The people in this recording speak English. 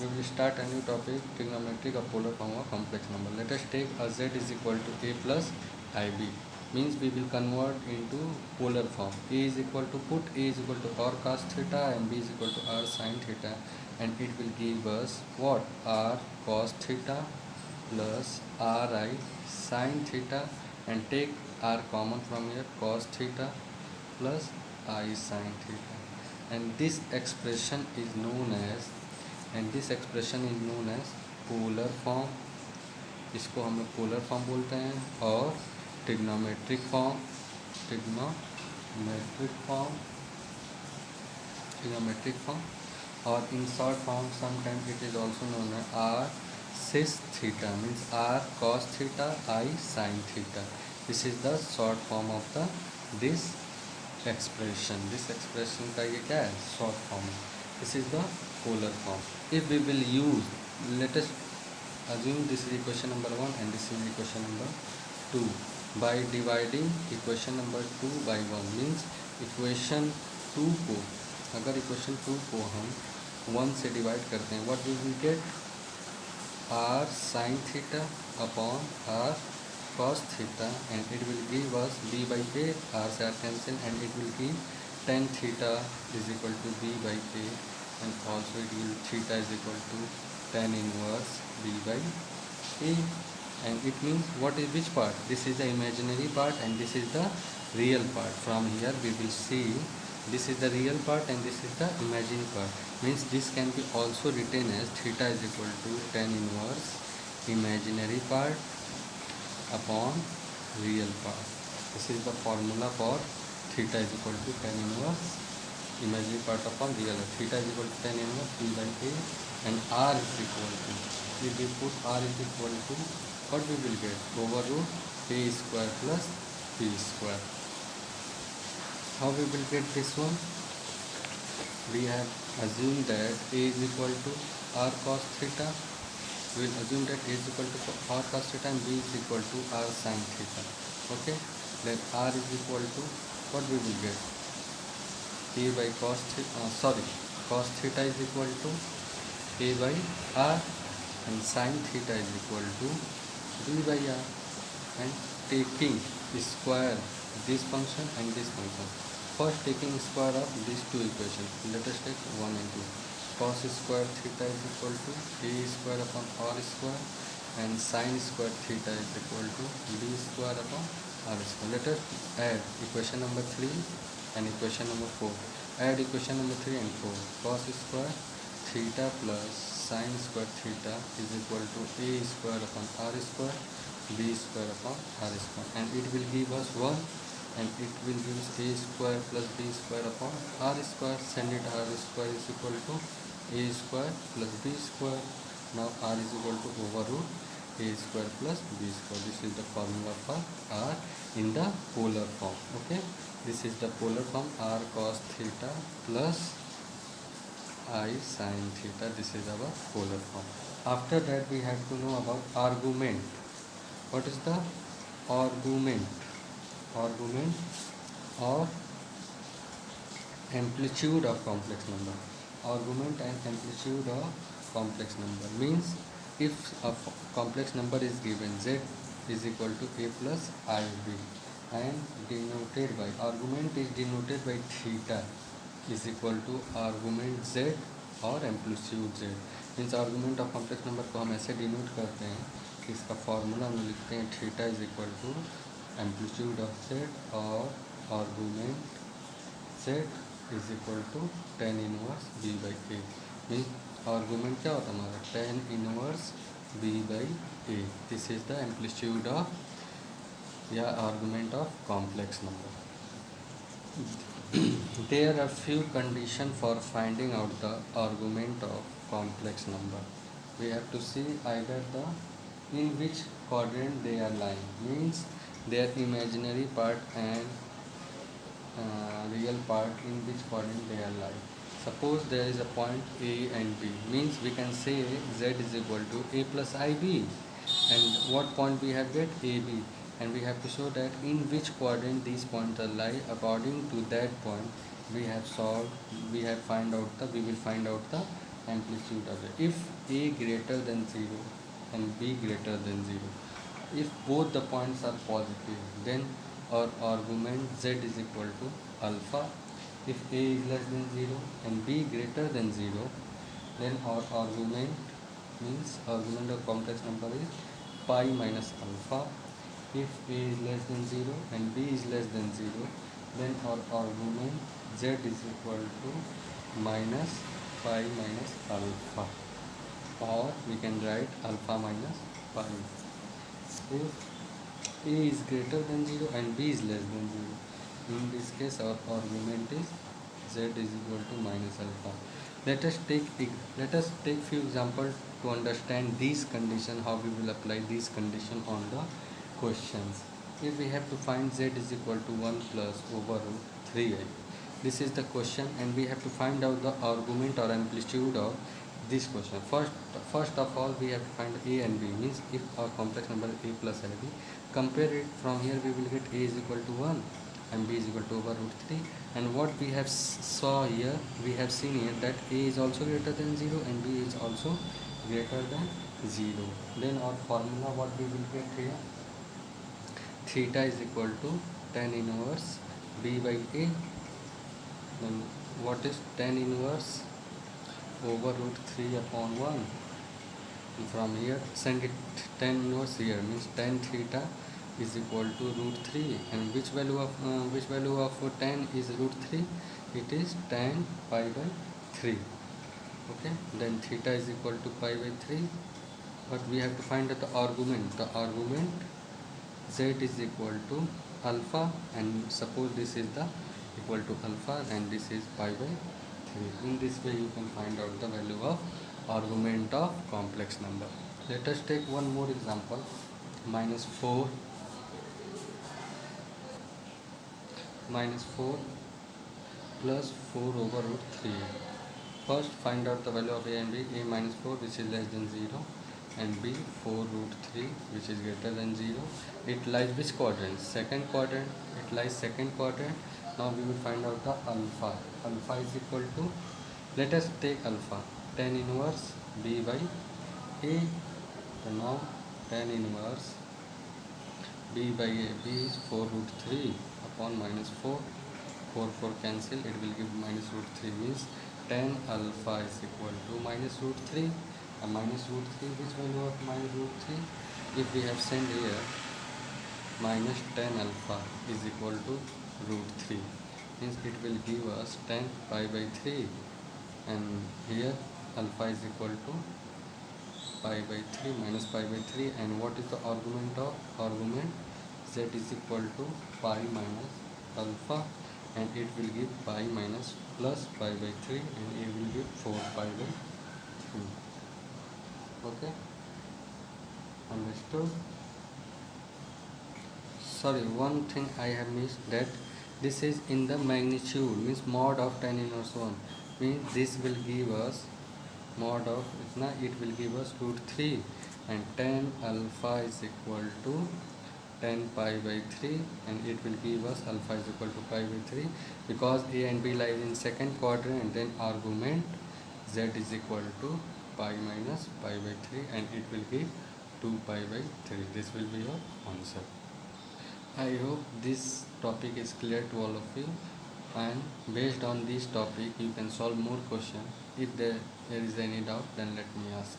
We will start a new topic, trigonometric of polar form of complex number. Let us take a z is equal to a plus ib. Means we will convert into polar form. A is equal to A is equal to r cos theta and b is equal to r sin theta, and it will give us what? R cos theta plus ri sin theta, and take r common from here, cos theta plus I sin theta, and this expression is known as polar form. इसको हम लोग polar form बोलते हैं. और trigonometric form, trigonometric form और in short form sometimes it is also known as R cis theta, means R cos theta i sine theta. This is the short form of the this expression का ये क्या है? Short form है. This is the polar form. If we will use, let us assume this is equation number 1 and this is equation number 2. By dividing equation number 2 by 1 means equation 2 को, अगर equation 2 को हम 1 से divide करते हैं, what we will get? r sin theta upon r cos theta, and it will give us b by a, r से r cancel, and it will give tan theta is equal to b by a, and also it will theta is equal to tan inverse b by a. And it means what is which part? This is the imaginary part and this is the real part. From here we will see this is the real part and this is the imaginary part. Means this can be also written as theta is equal to tan inverse imaginary part upon real part. This is the formula for theta is equal to tan inverse imaginary part upon real. Theta is equal to tan inverse b by a, and r is equal to, if we put r is equal to, what we will get? Over root a square plus b square. How we will get this one? We have assumed that a is equal to r cos theta. We will assume that a is equal to r cos theta and b is equal to r sin theta. Okay, then r is equal to, what we will get? A by cos theta is equal to a by r, and sin theta is equal to b by r. And taking square this function and this function, first taking square of these two equations, let us take 1 and 2. Cos square theta is equal to a square upon r square, and sin square theta is equal to b square upon r square. Let us add equation number 3 and equation number 4. Add equation number 3 and 4. Cos square theta plus sin square theta is equal to a square upon r square, b square upon r square, and it will give us 1, and it will give us a square plus b square upon r square. Send it, r square is equal to a square plus b square. Now r is equal to over root a square plus b square. This is the formula for r in the polar form. Okay, this is the polar form, r cos theta plus I sin theta. This is our polar form. After that we have to know about argument. What is the argument? Argument or amplitude of complex number. Argument and amplitude of complex number means, if a complex number is given z is equal to a plus ib and denoted by, argument is denoted by theta is equal to argument z और amplitude z. Means argument of complex number को हम ऐसे denote करते हैं कि इसका formula हम लिखते हैं theta is equal to amplitude of z और argument z is equal to tan inverse b by a. Means argument क्या होता है हमारा? tan inverse b by a. This is the amplitude of या argument of complex number. There are few conditions for finding out the argument of complex number. We have to see either the in which quadrant they are lying, means their imaginary part and real part, in which quadrant they are lying. Suppose there is a point A and B, means we can say z is equal to a plus ib, and what point we have get? AB, and we have to show that in which quadrant these points are lie. According to that point we have solved, we will find out the amplitude array. If a greater than 0 and b greater than 0, if both the points are positive, then our argument z is equal to alpha. If a is less than 0 and b greater than 0, then our argument means argument of complex number is pi minus alpha. If a is less than 0 and b is less than 0, then our argument z is equal to minus pi minus alpha, or we can write alpha minus pi. If a is greater than 0 and b is less than 0, in this case our argument is z is equal to minus alpha. Let us take few examples to understand these condition, how we will apply these condition on the questions. If we have to find z is equal to 1 plus over root 3i, this is the question, and we have to find out the argument or amplitude of this question. First of all, we have to find a and b, means if our complex number is a plus ib, compare it. From here we will get a is equal to 1 and b is equal to over root 3, and what we have saw here, we have seen here that a is also greater than 0 and b is also greater than 0. Then our formula, what we will get here, theta is equal to tan inverse b by a. Then what is tan inverse over root 3 upon 1? From here send it tan inverse here, means tan theta is equal to root 3, and which value of tan is root 3? It is tan pi by 3. Okay, then theta is equal to pi by 3, but we have to find the argument z is equal to alpha, and suppose this is the equal to alpha and this is pi by 3. In this way you can find out the value of argument of complex number. Let us take one more example, minus 4 plus 4 over root 3. First find out the value of a and b. A minus 4, which is less than 0, and b 4 root 3, which is greater than 0. It lies which quadrant? Second quadrant. It lies second quadrant. Now we will find out the alpha. Alpha is equal to, let us take alpha, tan inverse b by a. So now tan inverse b by a, b is 4 root 3 upon minus 4. 4 cancel, it will give minus root 3, means tan alpha is equal to minus root 3. And minus root 3, which value of minus root 3? If we have sent here minus tan alpha is equal to root 3, means it will give us tan pi by 3, and here alpha is equal to pi by 3 minus pi by 3. And what is the argument? Z is equal to pi minus alpha, and it will give pi minus plus pi by 3, and a will give 4 pi by 3. Okay, understood? Sorry, one thing I have missed, that this is in the magnitude, means mod of tan inverse 1, means this will give us mod of itna, it will give us root 3, and tan alpha is equal to tan pi by 3, and it will give us alpha is equal to pi by 3, because a and b lies in second quadrant. And then argument z is equal to pi minus pi by 3, and it will give 2 pi by 3. This will be your answer. I hope this topic is clear to all of you, and based on this topic you can solve more questions. If there is any doubt, then let me ask.